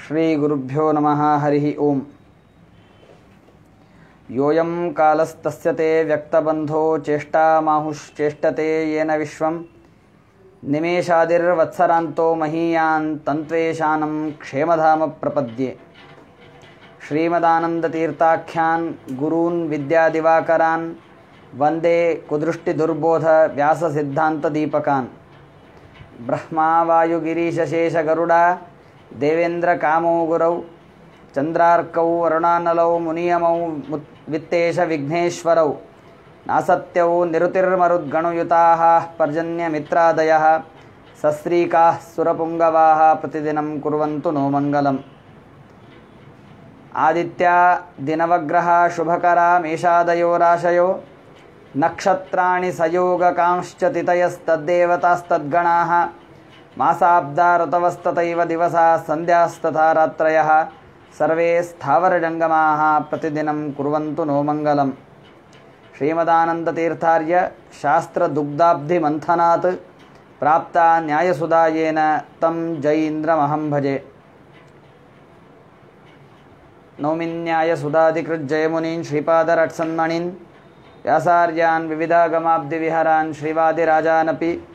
श्री गुरुभ्यो नमः। हरि ओम। योऽयं कालस्तस्य ते व्यक्तबन्धो चेष्टामाहुश्चेष्टते येन विश्वं निमेषादिर्वत्सरान्तो महीयान् तन्त्वेशानं क्षेमधाम प्रपद्ये। श्रीमदानन्दतीर्थाख्यान् गुरून् विद्यादिवाकरान् वन्दे कुदृष्टिदुर्बोध व्याससिद्धान्तदीपकान्। ब्रह्मा वायुगिरीशशेषगरुडा देवेन्द्र कामो गुरौ चंद्रार्कौ वरुणानलौ मुनियमौ वित्तेश विघ्नेश्वरौ नासत्यौ निरुतिर्मरुद्गणुयुताः पर्जन्यमित्रादयः सस्त्रीकाः सुरपुङ्गवाः प्रतिदिनं कुर्वन्तु नो मङ्गलम्। आदित्या दिनवग्रह शुभकरा मेषादयो राशयो नक्षत्राणि सयोगकांश्च तिथयस्तद्देवतास्तद्गणाः मासाब्दा ऋतवस्ततैव दिवसाः सन्ध्यास्तथा रात्रयः सर्वे स्थावरजङ्गमाः प्रतिदिनं कुर्वन्तु नो मङ्गलम्। श्रीमदानन्दतीर्थार्य शास्त्रदुग्धाब्धिमन्थनात् प्राप्ता न्यायसुधायेन तं जयीन्द्रमहं भजे। नौमिन्यायसुधाधिकृज्जयमुनीन् श्रीपादरट्सन्मणीन् व्यासार्यान् विविधागमाब्धिविहरान् श्रीवादिराजानपि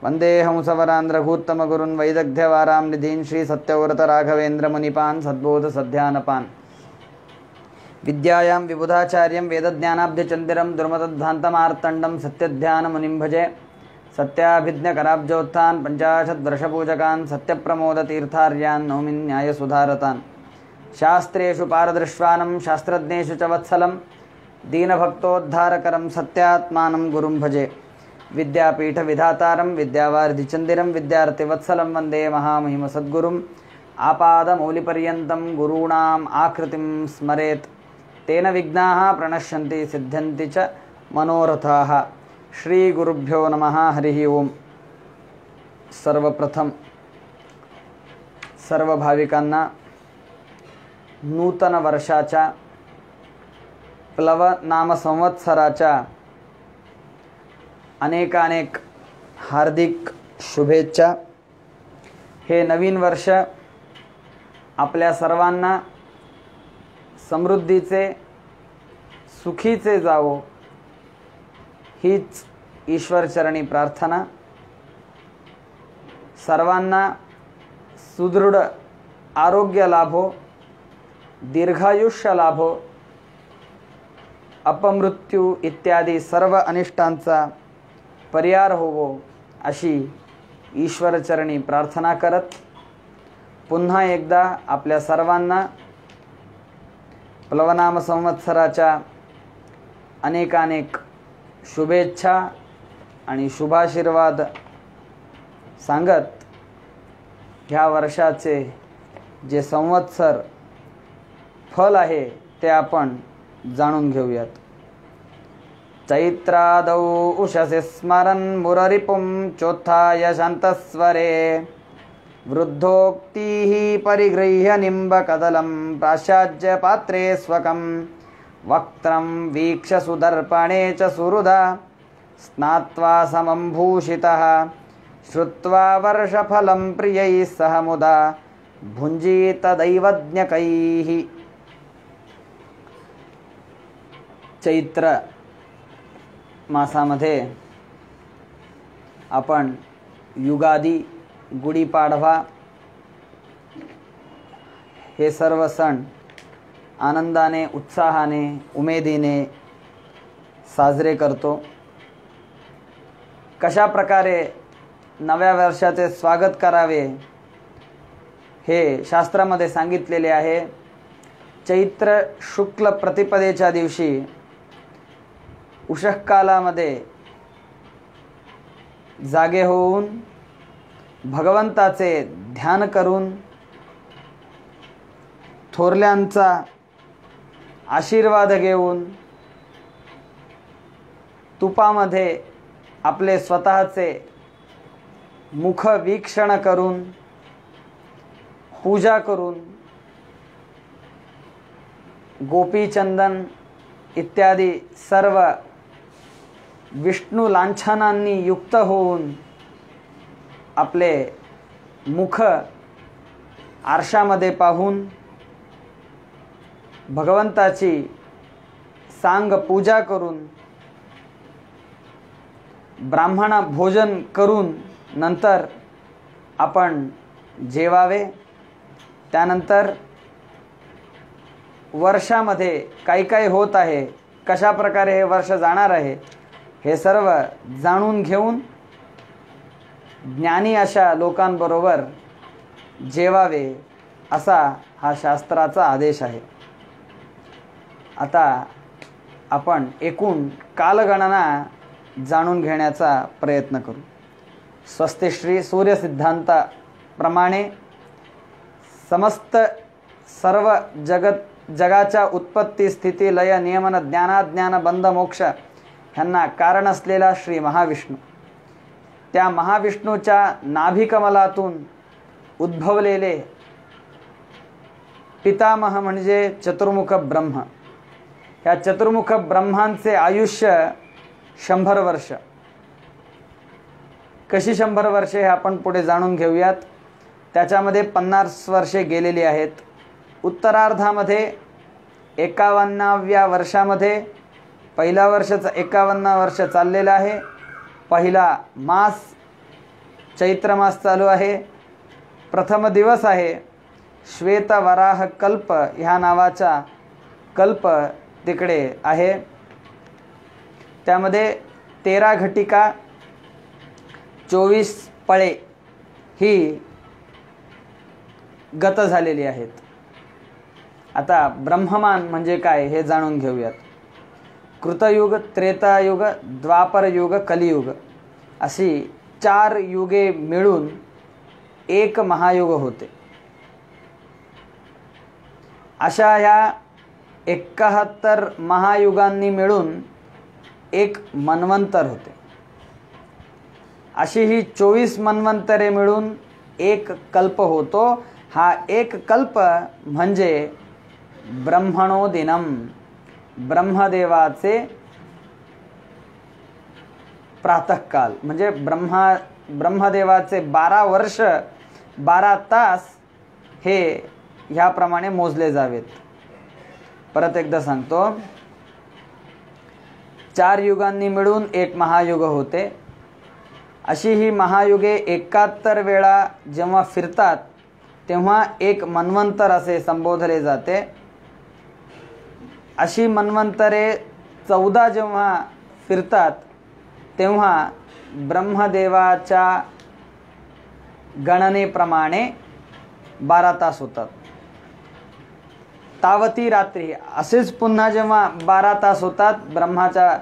वंदे हंसवरान् रघूत्तमगुरून् वैदग्ध्यवारां निधीन् श्रीसत्यव्रतराघवेन्द्रमुनिपान् सद्बोधसध्यानपान्। विद्यायां विबुधाचार्यं वेदज्ञानाब्धिचन्दिरं दुर्मतध्वान्तमार्तण्डं सत्यध्यानमुनिं भजे। सत्याभिज्ञकराब्जोत्थान् पञ्चाशद्वर्षपूजकान् सत्यप्रमोदतीर्थार्यान् नौमि न्यायसुधारतान्। शास्त्रेषु पारदृश्वानं शास्त्रज्ञेषु च वत्सलं दीनभक्तोद्धारकरं सत्यात्मानं गुरुं भजे। विद्यापीठ विधातारं विद्यावारिधिचन्दिरं विद्यार्थिवत्सलं वन्दे महामहिमसद्गुरुम्। आपादमौलिपर्यन्तं गुरूणाम् आकृतिं स्मरेत् तेन विघ्नाः प्रणश्यन्ति सिद्ध्यन्ति च मनोरथाः। श्री गुरुभ्यो नमः। हरिः ओम। सर्वप्रथम सर्व भाविकांना नूतन वर्षाच्या प्लव नाम संवत्सराच्या अनेकानेक हार्दिक शुभेच्छा। हे नवीन वर्ष आपल्या सर्वांना समृद्धीचे सुखीचे जावो हीच ईश्वरचरणी प्रार्थना। सर्वांना सुदृढ आरोग्य लाभो, दीर्घायुष्य लाभो, अपमृत्यू इत्यादी सर्व अनिष्टांचा परिहार होवो अशी ईश्वरचरणी प्रार्थना करत पुन्हा एकदा आपल्या सर्वांना प्लवनाम संवत्सराच्या अनेकानेक शुभेच्छा आणि शुभाशीर्वाद सांगत ह्या वर्षाचे जे संवत्सर फल आहे ते आपण जाणून घेऊयात। चैत्रादौ उषसि स्मरन् मुररिपुं चोत्थाय शान्तस्वरे वृद्धोक्तिः परिगृह्य निम्बकदलं प्राशाज्य पात्रे स्वकं वक्त्रं वीक्ष्य सुदर्पणे च सुहृदा स्नात्वा समं भूषितः श्रुत्वा वर्षफलं प्रियैः सह मुदा भुञ्जीतदैवज्ञकैः। चैत्र मासामध्ये आपण युगादी, गुढीपाडवा हे सर्व सण आनंदाने, उत्साहाने, उमेदीने साजरे करतो। कशा प्रकारे नव्या वर्षाचे स्वागत करावे हे शास्त्रामध्ये सांगितलेले आहे। चैत्र शुक्ल प्रतिपदेच्या दिवशी उषः कालामध्ये जागे होऊन भगवंताचे ध्यान करून थोरल्यांचा आशीर्वाद घेऊन तुपामध्ये आपले स्वतःचे मुख वीक्षण करून पूजा करून गोपीचंदन इत्यादी सर्व विष्णू लांछनांनी युक्त होऊन आपले मुख आरशामध्ये पाहून भगवंताची सांग पूजा करून ब्राह्मण भोजन करून नंतर आपण जेवावे. त्यानंतर वर्षामध्ये काही काही होत आहे, कशा प्रकारे हे वर्ष जाणार आहे, हे सर्व जाणून घेऊन ज्ञानी अशा लोकांबरोबर जेवावे, असा हा शास्त्राचा आदेश आहे. आता आपण एकूण कालगणना जाणून घेण्याचा प्रयत्न करू. स्वस्तिश्री सूर्यसिद्धांताप्रमाणे समस्त सर्व जगाच्या उत्पत्ती स्थिती लय नियमन ज्ञानाज्ञान बंध मोक्ष ह्यांना कारण असलेला श्री महाविष्णू, त्या महाविष्णूच्या नाभिकमलातून उद्भवलेले पितामह म्हणजे चतुर्मुख ब्रह्म. ह्या चतुर्मुख ब्रह्मांचे आयुष्य 100 वर्ष. कशी 100 वर्षे हे आपण पुढे जाणून घेऊयात. त्याच्यामध्ये 50 वर्षे गेलेली आहेत. उत्तरार्धामध्ये 51व्या वर्षामध्ये पहिला वर्षाचा 51 वर्ष चाललेलं आहे. पहिला मास चैत्र मास चालू आहे. प्रथम दिवस आहे. श्वेतवराह कल्प ह्या नावाचा कल्प तिकडे आहे. त्यामध्ये 13 घटिका 24 पळे ही गत झालेली आहेत. आता ब्रह्ममान म्हणजे काय हे जाणून घेऊयात. कृतयुग, त्रेतायुग, द्वापरयुग, कलियुग अशी 4 युगे मिळून एक महायुग होते. अशा ह्या 71 महायुगांनी मिळून एक मन्वंतर होते. अशी ही 24 मन्वंतरे मिळून एक कल्प होतो. हा एक कल्प म्हणजे ब्रह्मणो दिनम, ब्रह्मदेवाचे प्रातःकाल म्हणजे ब्रह्मदेवाचे 12 वर्ष 12 तास हे ह्याप्रमाणे मोजले जावेत. परत एकदा सांगतो, 4 युगांनी मिळून एक महायुग होते. अशी ही महायुगे 71 वेळा जेव्हा फिरतात तेव्हा एक मन्वंतर असे संबोधले जाते. अशी मन्वंतरे 14 जेव्हा फिरतात तेव्हा ब्रह्मदेवाच्या गणनेप्रमाणे 12 तास होतात. तावती रात्री असेच पुन्हा जेव्हा 12 तास होतात ब्रह्माच्या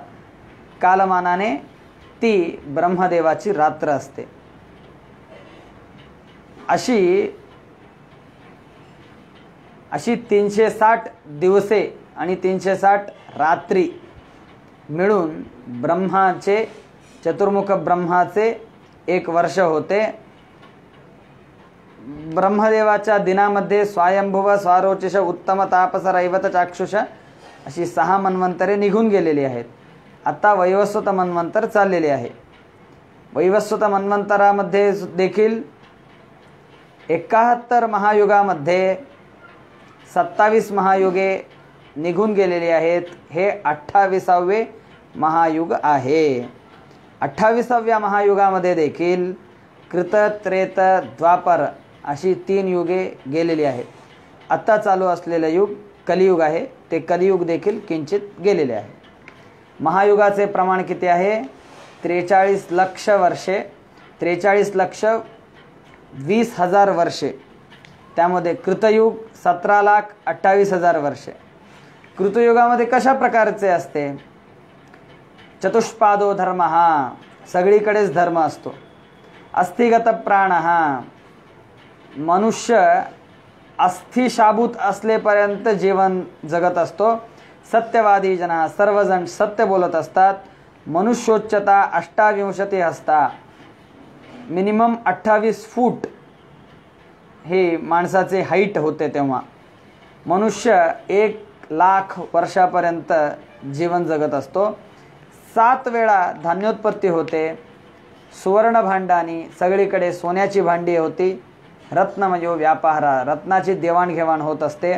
कालमानाने, ती ब्रह्मदेवाची रात्र असते. अशी 360 दिवसे आणि 360 रात्री मिळून ब्रह्माचे चतुर्मुख ब्रह्माचे एक वर्ष होते. ब्रह्मदेवाच्या दिनामध्ये स्वयंभुव, स्वारोचिष, उत्तम, तापस, रैवत, चाक्षुष अशी 6 मन्वंतरे निघून गेलेली आहेत. आता वैवस्वत मन्वंतर चाललेले आहे. वैवस्वत मन्वंतरामध्ये देखील 71 महायुगामध्ये 27 महायुगे निघून गेलेली आहेत. हे 28वे महायुग आहे. 28व्या महायुगामध्ये देखील कृत, त्रेत, द्वापर अशी 3 युगे गेलेली आहेत. आत्ता चालू असलेलं युग कलियुग आहे. ते कलियुग देखील किंचित गेलेले आहे. महायुगाचे प्रमाण किती आहे? 43 लक्ष वर्षे, 43,20,000 वर्षे. त्यामध्ये कृतयुग 17,28,000 वर्षे. कृतयुगामध्ये कशा प्रकारचे असते? चतुष्पादो धर्म, हा सगळीकडेच धर्म असतो. अस्थिगत प्राण, हा मनुष्य अस्थिशाबूत असलेपर्यंत जीवन जगत असतो. सत्यवादी जना, सर्वजण सत्य बोलत असतात. मनुष्योच्चता 28 हस्ता, मिनिमम 28 फूट हे माणसाचे हाईट होते. तेव्हा मनुष्य 1,00,000 वर्षापर्यंत जीवन जगत असतो. 7 वेळा धान्योत्पत्ती होते. सुवर्ण भांडानी, सगळीकडे सोन्याची भांडी होती. रत्नमयो व्यापार, रत्नाची देवाणघेवाण होत असते.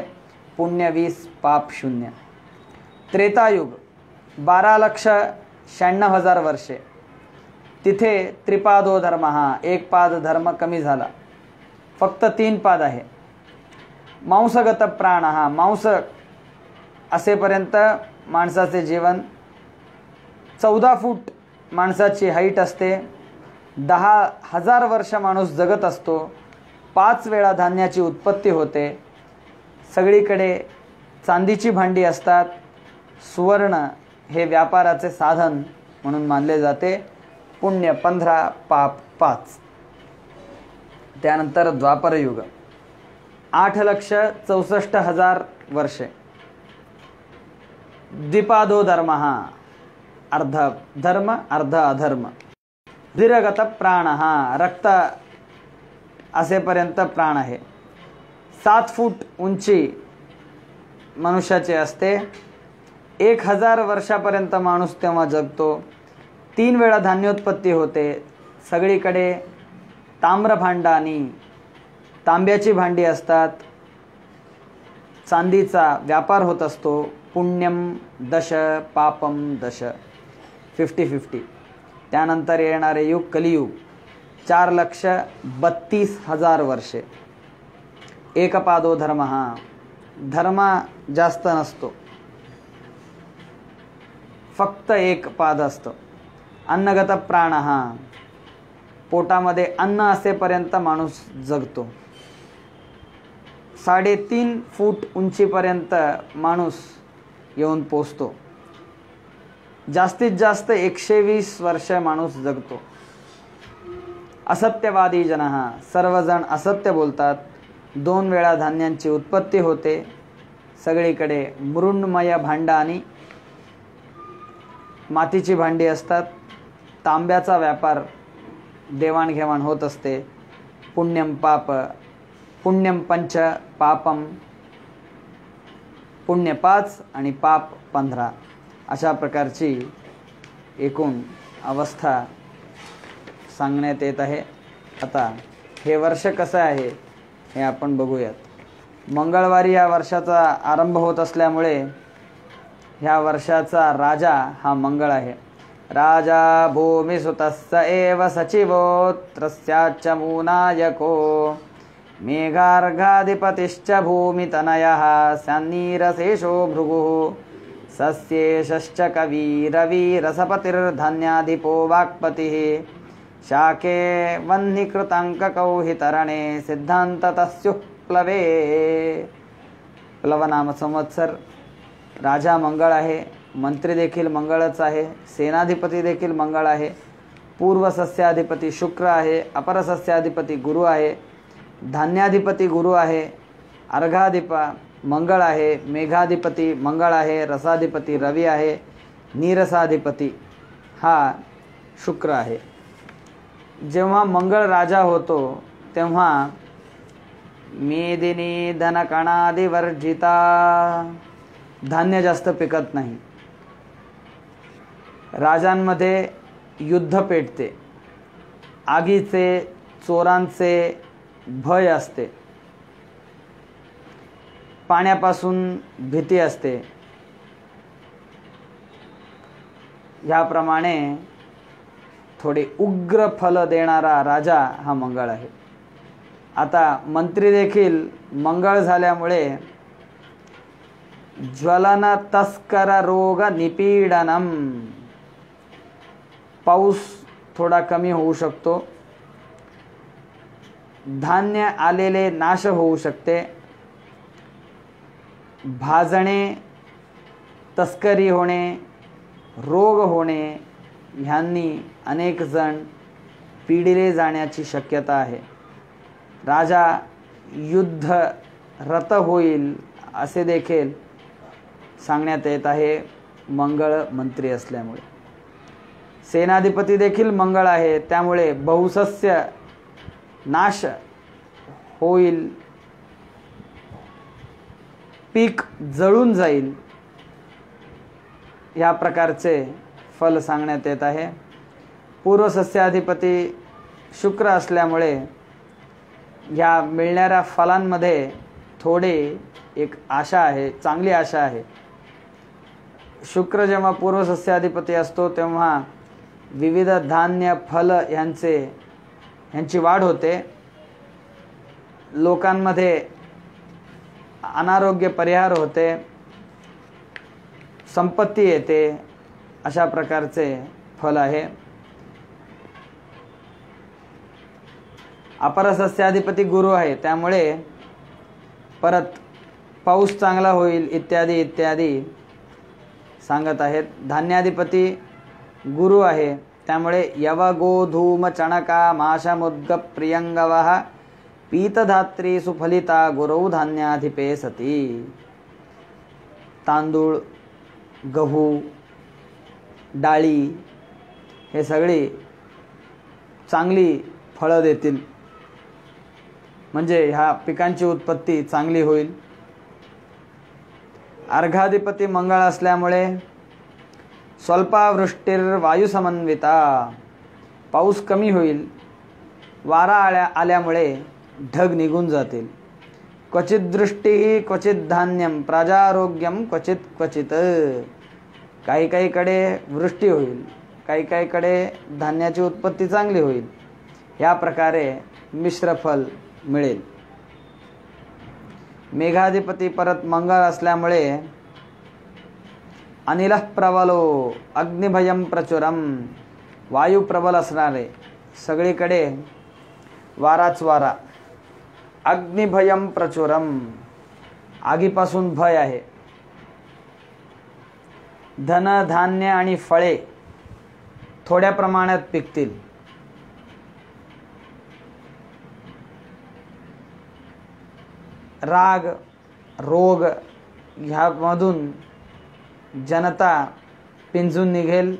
पुण्य 20 पाप 0. त्रेतायुग 12,96,000 वर्षे. तिथे त्रिपादो धर्म, हा एक पाद धर्म कमी झाला, फक्त 3 पाद आहे. मांसगत प्राण, हा मांस असेपर्यंत माणसाचे जीवन. 14 फूट माणसाची हाईट असते. 10,000 वर्ष माणूस जगत असतो. 5 वेळा धान्याची उत्पत्ती होते. सगळीकडे चांदीची भांडी असतात. सुवर्ण हे व्यापाराचे साधन म्हणून मानले जाते. पुण्य 15 पाप 5. त्यानंतर द्वापरयुग 8,64,000 वर्षे. द्विपादो धर्म, हा अर्ध धर्म अर्ध अधर्म. दीर्घगत प्राण, हा रक्त असेपर्यंत प्राण आहे. 7 फूट उंची मनुष्याची असते. 1,000 वर्षापर्यंत माणूस तेव्हा जगतो. 3 वेळा धान्योत्पत्ती होते. सगळीकडे ताम्रभांड आणि तांब्याची भांडी असतात. चांदीचा व्यापार होत असतो. पुण्यम 10 पापम 10, 50-50. त्यानंतर येणारे युग कलियुग 4,32,000 वर्षे. एकपादो धर्म, हा धर्म जास्त नसतो, फक्त एक पाद असतं. अन्नगत प्राण, हा पोटामध्ये अन्न असेपर्यंत माणूस जगतो. 3.5 फूट उंचीपर्यंत माणूस येऊन पोचतो. जास्तीत जास्त 120 वर्ष माणूस जगतो. असत्यवादी जन, हा सर्वजण असत्य बोलतात. 2 वेळा धान्यांची उत्पत्ती होते. सगळीकडे मृण्मय भांड आणि मातीची भांडी असतात. तांब्याचा व्यापार देवाणघेवाण होत असते. पुण्यम पाप, पुण्यम 5 पापम, पुण्य 5 आणि पाप 15. अशा प्रकारची एकूण अवस्था सांगण्यात येत आहे. आता हे वर्ष कसं आहे हे आपण बघूयात. मंगळवारी या वर्षाचा आरंभ होत असल्यामुळे ह्या वर्षाचा राजा हा मंगळ आहे. राजा भूमिसुतस्य एव सचिवोत्रस्याच्च मूनायको मेघार्घाधिपतिश्च भूमितनयः स्यान्नीरशेषो भृगुः सस्येशश्च कवीरवीरसपतिर्धान्याधिपो वाक्पतिः शाके वह्निकृताङ्ककौहितरणे सिद्धान्ततस्युः प्लवे. प्लव नाम संवत्सर. राजा मंगळ आहे. मंत्री देखील मंगळच आहे. सेनाधिपती देखील मंगळ आहे. पूर्व सस्याधिपती शुक्र आहे. अपर सस्याधिपती गुरु आहे. धान्याधिपती गुरु आहे. अर्घाधिपा मंगळ आहे. मेघाधिपती मंगळ आहे. रसाधिपती रवी आहे. नीरसाधिपती हा शुक्र आहे. जेव्हा मंगळ राजा होतो तेव्हा मेदिनी धनकणादिवर्जिता, धान्य जास्त पिकत नाही. राजांमध्ये युद्ध पेटते. आगीचे चोरांचे भय असते. पाण्यापासून भीती असते. ह्याप्रमाणे थोडे उग्र फल देणारा राजा हा मंगळ आहे. आता मंत्री देखील मंगळ झाल्यामुळे ज्वलन तस्कर रोग निपीडनम, पाऊस थोडा कमी होऊ शकतो. धान्य आलेले नाश होऊ शकते. भाजणे, तस्करी होणे, रोग होणे ह्यांनी अनेक जण पीडिले जाण्याची शक्यता आहे. राजा युद्ध रत होईल असे देखील सांगण्यात येत आहे मंगळ मंत्री असल्यामुळे. सेनाधिपती देखील मंगळ आहे, त्यामुळे बहुसस्य नाश होईल, पीक जळून जाईल, या प्रकारचे फल सांगण्यात येत आहे. पूर्व सस्याधिपती शुक्र असल्यामुळे ह्या मिळणाऱ्या फलांमध्ये थोडी एक आशा आहे, चांगली आशा आहे. शुक्र जेव्हा पूर्वसस्याधिपती असतो तेव्हा विविध धान्य फल ह्यांची वाढ होते. लोकांमध्ये अनारोग्य परिहार होते, संपत्ती येते, अशा प्रकारचे फल आहे. अपरसस्याधिपती गुरु आहे, त्यामुळे परत पाऊस चांगला होईल इत्यादी इत्यादी सांगत आहेत. धान्याधिपती गुरु आहे, त्यामुळे यव गोधूम चणका माशमुद्ग प्रियंगवः पीतधात्री सुफलिता गुरौ धान्याधिपे सती. तांदूळ, गहू, डाळी हे सगळी चांगली फळं देतील, म्हणजे ह्या पिकांची उत्पत्ती चांगली होईल. अर्घाधिपती मंगळ असल्यामुळे स्वल्पावृष्टिर्वायुसमन्विता, पाऊस कमी होईल. वारा आल्यामुळे ढग निघून जातील. क्वचित दृष्टी क्वचित धान्यम प्रजारोग्यम क्वचित क्वचित, काही काहीकडे वृष्टी होईल, काही काहीकडे धान्याची उत्पत्ती चांगली होईल. या प्रकारे मिश्र फल मिळेल. मेघाधिपती परत मंगळ असल्यामुळे अनिलः प्रबलो अग्निभयम प्रचुरम, वायू प्रबल असणारे, सगळीकडे वाराच वारा. अग्निभयम प्रचुरम, आगीपासून भय आहे. धन धान्य आणि फळे थोड्या प्रमाणात पिकतील. राग रोग ह्यामधून जनता पिंजून निघेल.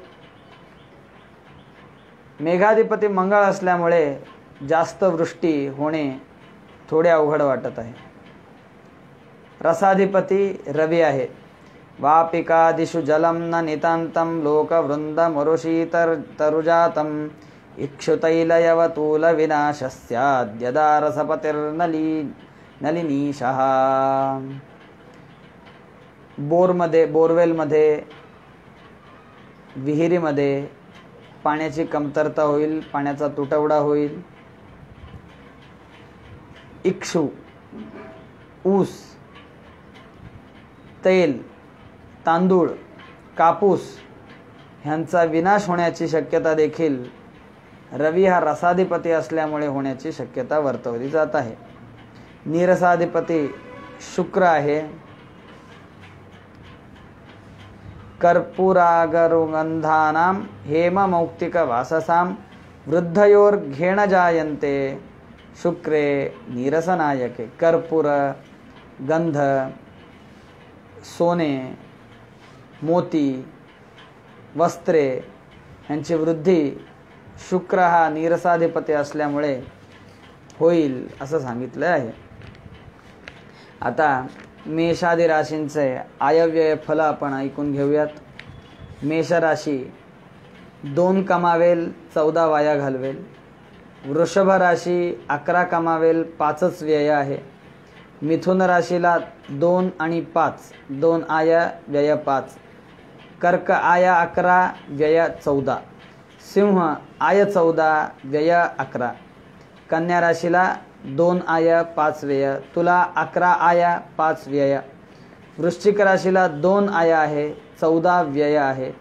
मेघाधिपती मंगळ असल्यामुळे जास्त वृष्टी होणे थोडे अवघड वाटत आहे. रसाधिपती रवी आहे. वापिकादिषु जलम न नितांतम लोकवृंद मरुषीतरुजातम इक्षुतैलयवतूल विनाशस्याद्यदा रसपतिर्नलिनीशः. बोरवेलमध्ये, विहिरीमध्ये पाण्याची कमतरता होईल, पाण्याचा तुटवडा होईल. इक्षु ऊस, तेल, तांदूळ, कापूस ह्यांचा विनाश होण्याची शक्यता देखील रवी हा रसाधिपती असल्यामुळे होण्याची शक्यता वर्तवली जात आहे. नीरसाधिपती शुक्र आहे. कर्पूरागरुगंधानाम हेममौक्तिक वाससाम वृद्धयोर्घेण जायन्ते शुक्रे नीरसनायके. कर्पूर, गंध, सोने, मोती, वस्त्रे यांची वृद्धी शुक्र हा नीरसाधिपती असल्यामुळे होईल असं सांगितलं आहे. आता मेषादी राशींचे आयव्यय फल आपण ऐकून घेऊयात. मेष राशी 2 कमावेल 14 वाया घालवेल. वृषभ राशी 11 कमावेल 5च व्यय आहे. मिथुन राशीला 2 आणि 5, 2 आया व्यय 5. कर्क आया 11 व्यय 14. सिंह आय 14 व्यय 11. कन्या राशीला 2 आय 5 व्यय. तुला 11 आया 5 व्यय. वृश्चिक राशीला 2 आया आहे 14 व्यय आहे.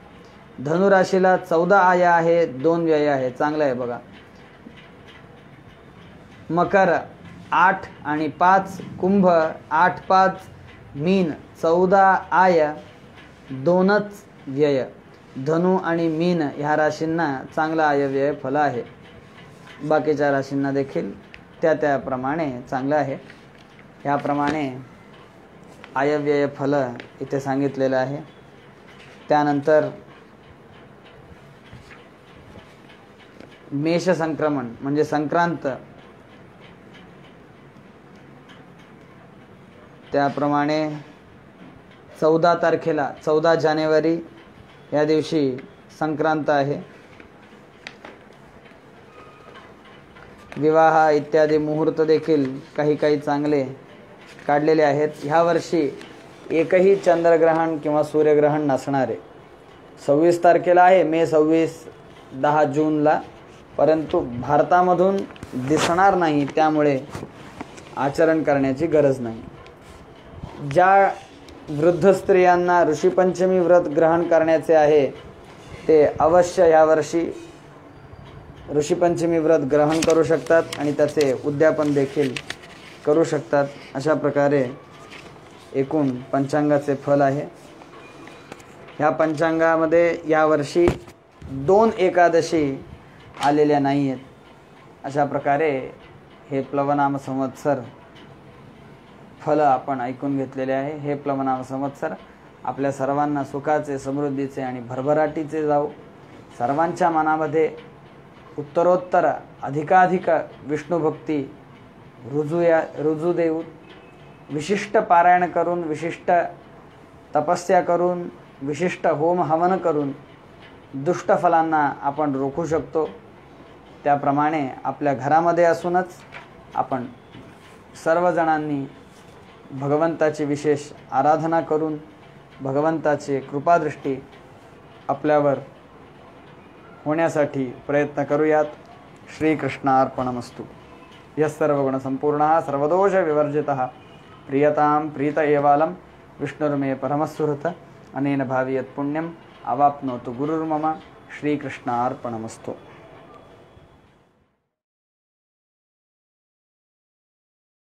धनु राशीला 14 आया आहे 2 व्यय आहे. चांगलं आहे बघा. मकर 8 आणि 5. कुंभ 8 5. मीन 14 आय 2च व्यय. धनु आणि मीन ह्या राशींना चांगला आयव्यय फल आहे. बाकीच्या राशींना देखील त्याप्रमाणे चांगलं आहे. ह्याप्रमाणे आयव्यय फल इथे सांगितलेलं आहे. त्यानंतर मेष संक्रमण म्हणजे संक्रांत, त्याप्रमाणे 14 तारखेला 14 जानेवारी या दिवशी संक्रांत आहे. विवाह इत्यादी मुहूर्त देखील काही काही चांगले काढलेले आहेत. ह्या वर्षी एकही चंद्रग्रहण किंवा सूर्यग्रहण नसणार आहे. 26 तारखेला आहे, मे 26, 10 जूनला, परंतु भारतामधून दिसणार नाही, त्यामुळे आचरण करण्याची गरज नाही. ज्या वृद्ध स्त्रियांना ऋषीपंचमी व्रत ग्रहण करण्याचे आहे ते अवश्य यावर्षी ऋषीपंचमी व्रत ग्रहण करू शकतात आणि त्याचे उद्यापन देखील करू शकतात. अशा प्रकारे एकूण पंचांगाचे फल आहे. ह्या पंचांगामध्ये यावर्षी 2 एकादशी आलेल्या नाही आहेत. अशा प्रकारे हे प्लवनाम संवत्सर फल आपण ऐकून घेतलेले आहे. हे प्लवनाम संवत्सर आपल्या सर्वांना सुखाचे, समृद्धीचे आणि भरभराटीचे जाऊ. सर्वांच्या मनामध्ये उत्तरोत्तर अधिकाधिक विष्णुभक्ती रुजू देऊ. विशिष्ट पारायण करून, विशिष्ट तपस्या करून, विशिष्ट होम हवन करून दुष्ट फलांना आपण रोखू शकतो. त्याप्रमाणे आपल्या घरामध्ये असूनच आपण सर्वजणांनी भगवंताची विशेष आराधना करून भगवंताची कृपादृष्टी आपल्यावर होण्यासाठी प्रयत्न करूयात. श्रीकृष्णार्पणमस्तु. यः सर्वगुणसम्पूर्णः सर्वदोष विवर्जितः प्रियतां प्रीत एवालं विष्णुर्मे परमस्सुहृत् अनेन भावि यत्पुण्यम् अवाप्नोतु गुरुर्मम. श्रीकृष्णार्पणमस्तु.